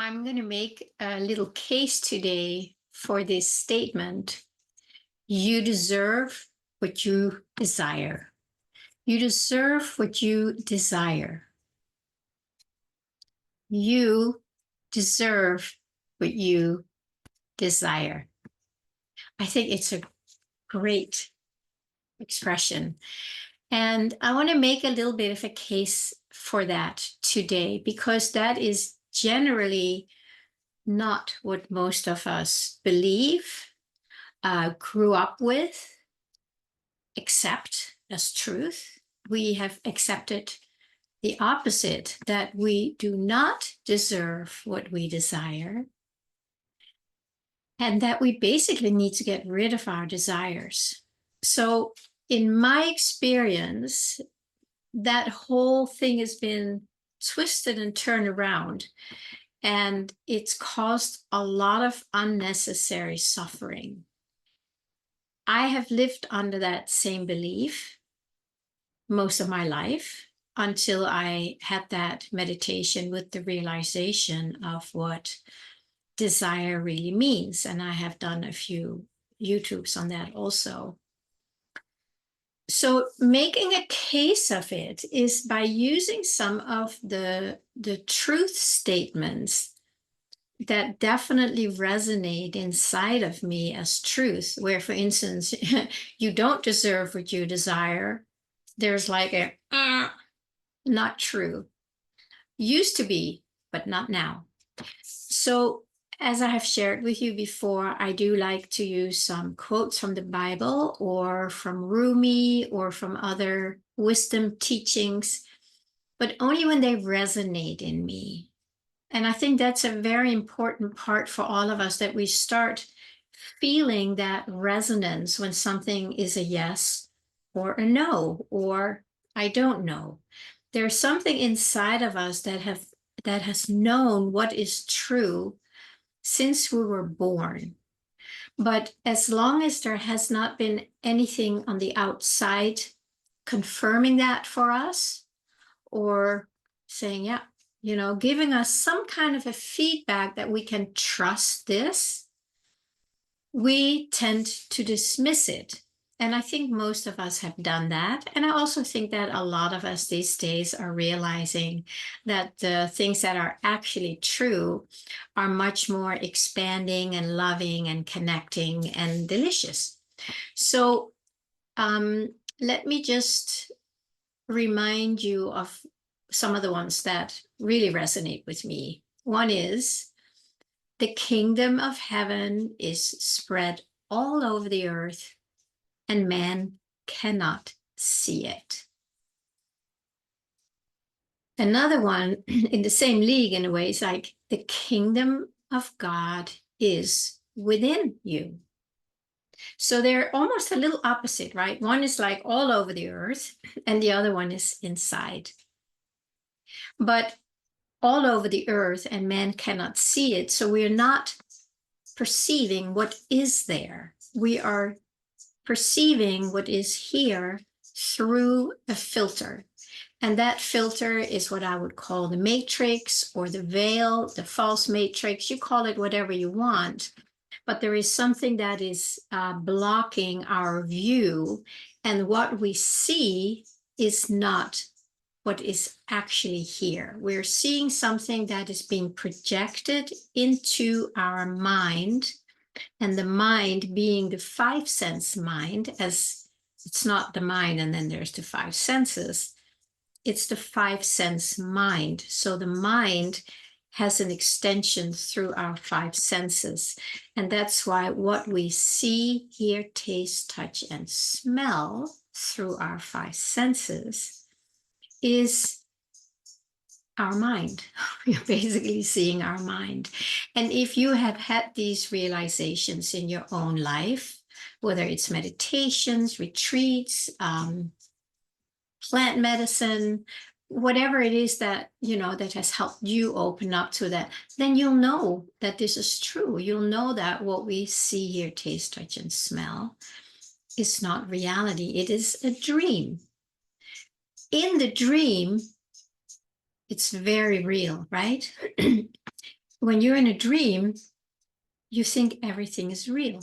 I'm going to make a little case today for this statement. You deserve what you desire. You deserve what you desire. You deserve what you desire. I think it's a great expression. And I want to make a little bit of a case for that today, because that is generally not what most of us believe, grew up with, accept as truth. We have accepted the opposite, that we do not deserve what we desire, and that we basically need to get rid of our desires. So in my experience, that whole thing has been twisted and turned around, and it's caused a lot of unnecessary suffering. I have lived under that same belief most of my life until I had that meditation with the realization of what desire really means. And I have done a few YouTubes on that also. So making a case of it is by using some of the truth statements that definitely resonate inside of me as truth, where, for instance, you don't deserve what you desire. There's like a, not true. Used to be, but not now. So as I have shared with you before, I do like to use some quotes from the Bible or from Rumi or from other wisdom teachings, but only when they resonate in me. And I think that's a very important part for all of us, that we start feeling that resonance when something is a yes or a no, or I don't know. There's something inside of us that has known what is true since we were born. But as long as there has not been anything on the outside confirming that for us, or saying, yeah, giving us some kind of a feedback that we can trust this, we tend to dismiss it. And I think most of us have done that. And I also think that a lot of us these days are realizing that the things that are actually true are much more expanding and loving and connecting and delicious. So let me just remind you of some of the ones that really resonate with me. One is, the kingdom of heaven is spread all over the earth, and man cannot see it. Another one in the same league in a way is like, the kingdom of God is within you. So they're almost a little opposite, right? One is like all over the earth, and the other one is inside. But all over the earth, and man cannot see it. So we're not perceiving what is there. We are perceiving what is here through a filter. And that filter is what I would call the matrix, or the veil, the false matrix. You call it whatever you want. But there is something that is blocking our view. And what we see is not what is actually here. We're seeing something that is being projected into our mind, and the mind being the five sense mind, as it's not the mind and then there's the five senses, it's the five sense mind. So the mind has an extension through our five senses. And that's why what we see, hear, taste, touch, and smell through our five senses is our mind. You're basically seeing our mind. And if you have had these realizations in your own life, whether it's meditations, retreats, plant medicine, whatever it is that, that has helped you open up to that, then you'll know that this is true. You'll know that what we see, hear, taste, touch, and smell is not reality. It is a dream. In the dream, it's very real, right? when you're in a dream, you think everything is real.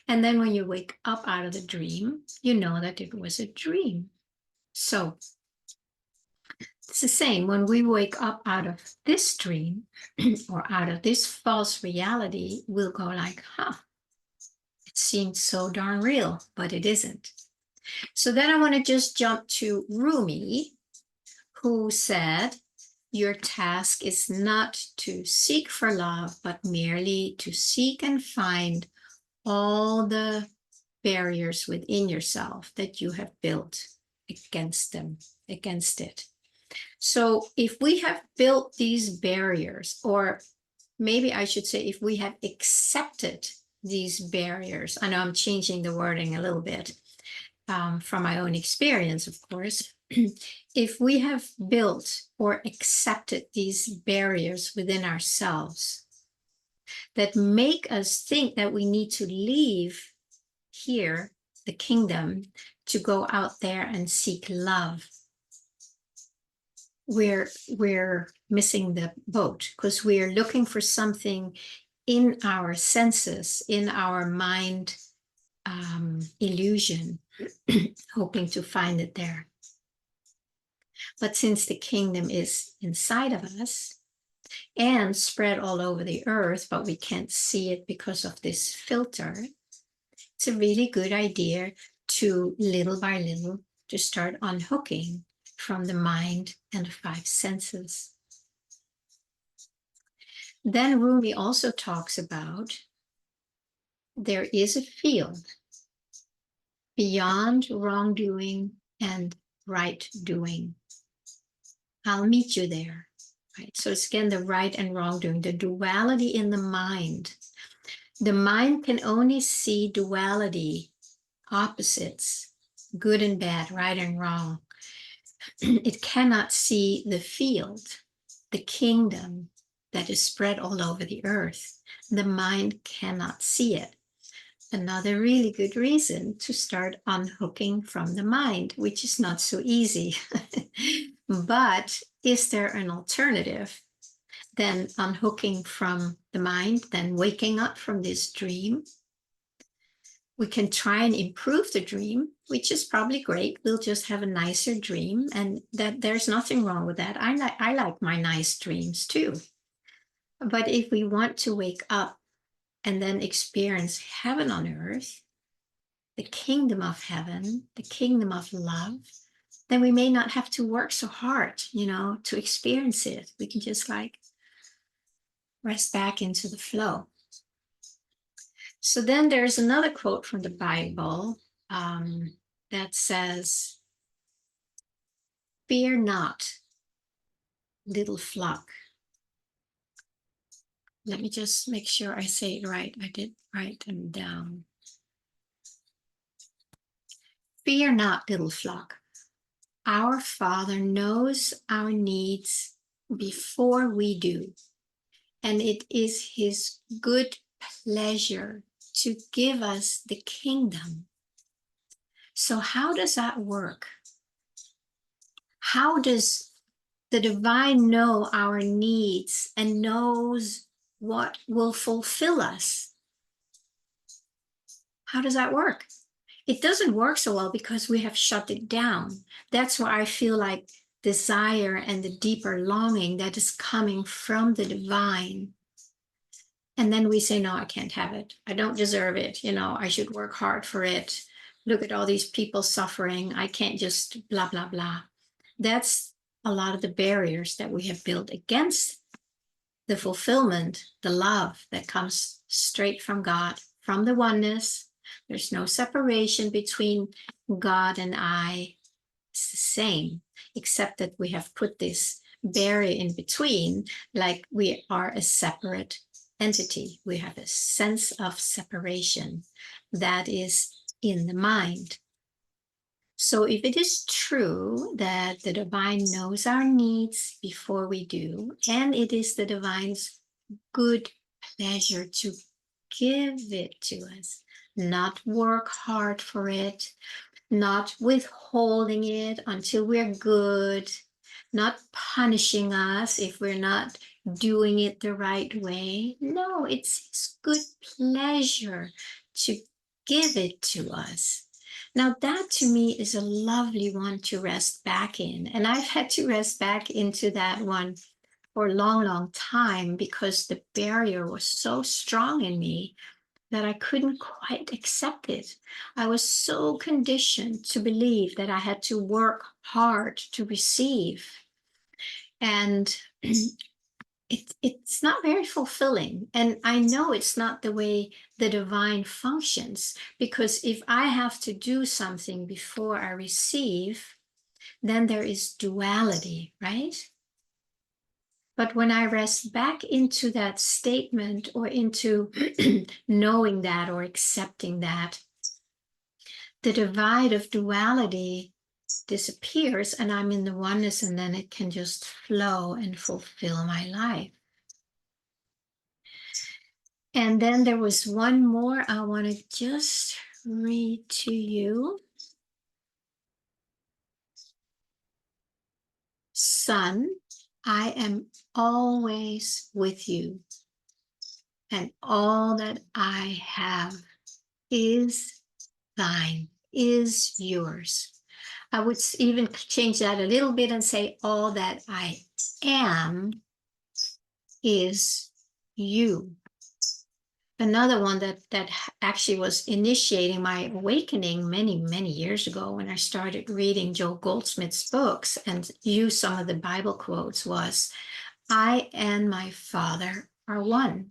And then when you wake up out of the dream, you know that it was a dream. So it's the same when we wake up out of this dream or out of this false reality, we'll go like, it seems so darn real, but it isn't. So then I want to just jump to Rumi, who said, your task is not to seek for love, but merely to seek and find all the barriers within yourself that you have built against it. So if we have built these barriers, or maybe I should say, if we have accepted these barriers, I know I'm changing the wording a little bit from my own experience, of course. If we have built or accepted these barriers within ourselves that make us think that we need to leave here, the kingdom, to go out there and seek love, we're missing the boat, because we're looking for something in our senses, in our mind illusion, hoping to find it there. But since the kingdom is inside of us and spread all over the earth, but we can't see it because of this filter, it's a really good idea to, little by little, to start unhooking from the mind and the five senses. Then Rumi also talks about there is a field beyond wrongdoing and right doing. I'll meet you there. Right? So it's again the right and wrongdoing, the duality in the mind. The mind can only see duality, opposites, good and bad, right and wrong. It cannot see the field, the kingdom that is spread all over the earth. The mind cannot see it. Another really good reason to start unhooking from the mind, which is not so easy. But is there an alternative than unhooking from the mind, than waking up from this dream? We can try and improve the dream, which is probably great. We'll just have a nicer dream, and that there's nothing wrong with that. I like my nice dreams too. But if we want to wake up and then experience heaven on earth, the kingdom of heaven, the kingdom of love, then we may not have to work so hard, to experience it. We can just like rest back into the flow. So then there's another quote from the Bible that says, fear not, little flock. Let me just make sure I say it right. I did write them down. Fear not, little flock. Our Father knows our needs before we do, and it is his good pleasure to give us the kingdom. So how does that work? How does the divine know our needs and knows what will fulfill us? How does that work? It doesn't work so well because we have shut it down. That's why I feel like desire and the deeper longing that is coming from the divine. And then we say, no, I can't have it. I don't deserve it. I should work hard for it. Look at all these people suffering. I can't just blah, blah, blah. That's a lot of the barriers that we have built against the fulfillment, the love that comes straight from God, from the oneness. There's no separation between God and I. It's the same, except that we have put this barrier in between, like we are a separate entity. We have a sense of separation that is in the mind. So if it is true that the divine knows our needs before we do, and it is the divine's good pleasure to give it to us, not work hard for it, not withholding it until we're good, not punishing us if we're not doing it the right way. No, it's his good pleasure to give it to us. Now, that to me is a lovely one to rest back in. And I've had to rest back into that one for a long, long time because the barrier was so strong in me that I couldn't quite accept it. I was so conditioned to believe that I had to work hard to receive. And it's not very fulfilling. And I know it's not the way the divine functions, because if I have to do something before I receive, then there is duality, right? But when I rest back into that statement or into knowing that or accepting that, the divide of duality disappears and I'm in the oneness, and then it can just flow and fulfill my life. And then there was one more I want to just read to you. Son, I am always with you, and all that I have is thine, is yours. I would even change that a little bit and say, all that I am is you. Another one that actually was initiating my awakening many years ago when I started reading Joel Goldsmith's books and used some of the Bible quotes was, I and my Father are one.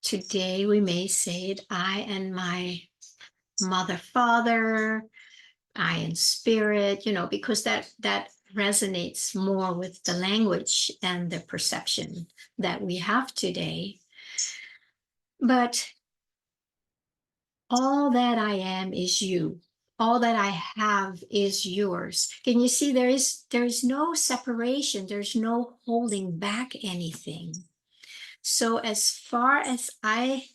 Today we may say it, I and my mother, father, I in spirit, because that resonates more with the language and the perception that we have today. But all that I am is you. All that I have is yours. Can you see there is no separation. There's no holding back anything. So as far as I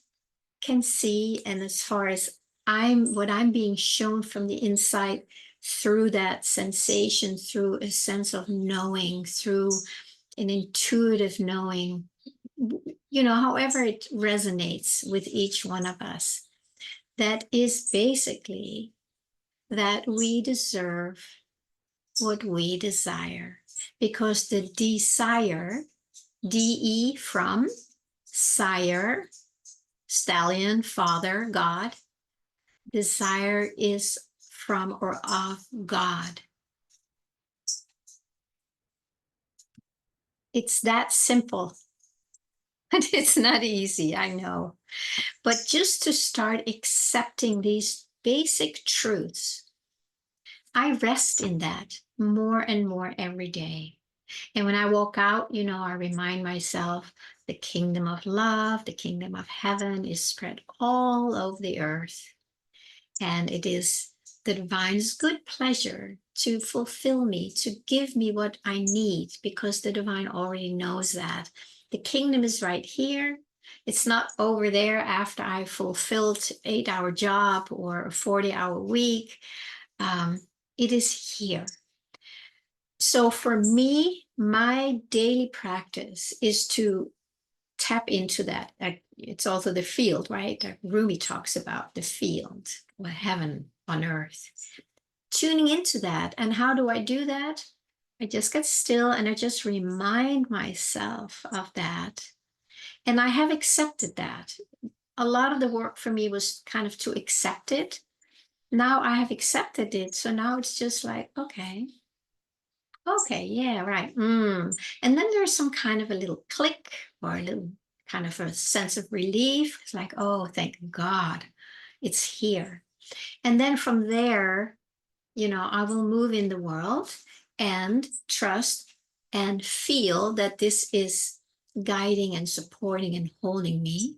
can see, and as far as what I'm being shown from the inside through that sensation, through a sense of knowing, through an intuitive knowing, however it resonates with each one of us, that is basically that we deserve what we desire, because the DeSire, DE from sire, stallion, father, God, desire is from or of God. It's that simple. And it's not easy, I know. But just to start accepting these basic truths, I rest in that more and more every day. And when I walk out, I remind myself the kingdom of love, the kingdom of heaven is spread all over the earth. And it is the divine's good pleasure to fulfill me, to give me what I need, because the divine already knows that. The kingdom is right here. It's not over there after I fulfilled 8-hour job or a 40-hour week. It is here. So for me, my daily practice is to tap into that. It's also the field, right? Rumi talks about the field, or heaven on earth. Tuning into that. And how do I do that? I just get still and I just remind myself of that. And I have accepted that. A lot of the work for me was kind of to accept it. Now I have accepted it. So now it's just like, okay, yeah, right. And then there's some kind of a little click or a little kind of a sense of relief. It's like, oh, thank God it's here. And then from there, I will move in the world and trust and feel that this is guiding and supporting and holding me.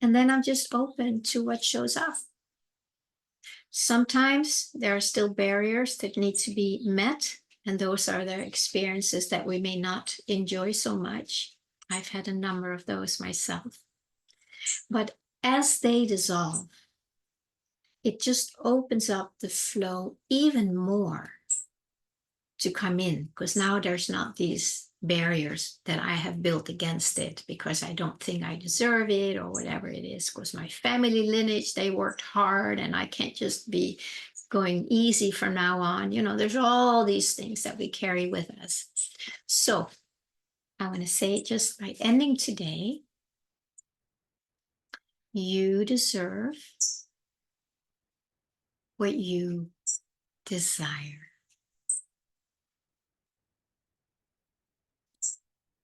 And then I'm just open to what shows up. Sometimes there are still barriers that need to be met, and those are the experiences that we may not enjoy so much. I've had a number of those myself. But as they dissolve, it just opens up the flow even more to come in, because now there's not these barriers that I have built against it because I don't think I deserve it or whatever it is, because my family lineage, they worked hard and I can't just be going easy from now on. There's all these things that we carry with us. So I want to say, just by ending today, you deserve what you desire.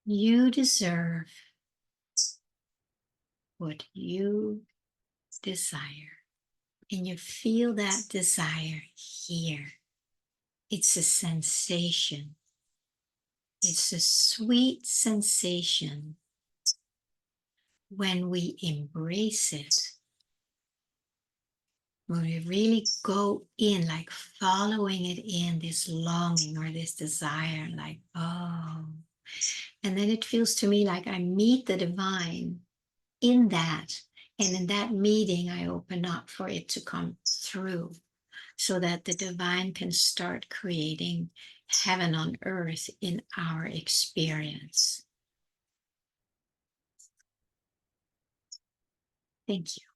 You deserve what you desire. And you feel that desire here. It's a sensation. It's a sweet sensation when we embrace it. When we really go in, like following it in, this longing or this desire, like, oh. And then it feels to me like I meet the divine in that. And in that meeting, I open up for it to come through so that the divine can start creating heaven on earth in our experience. Thank you.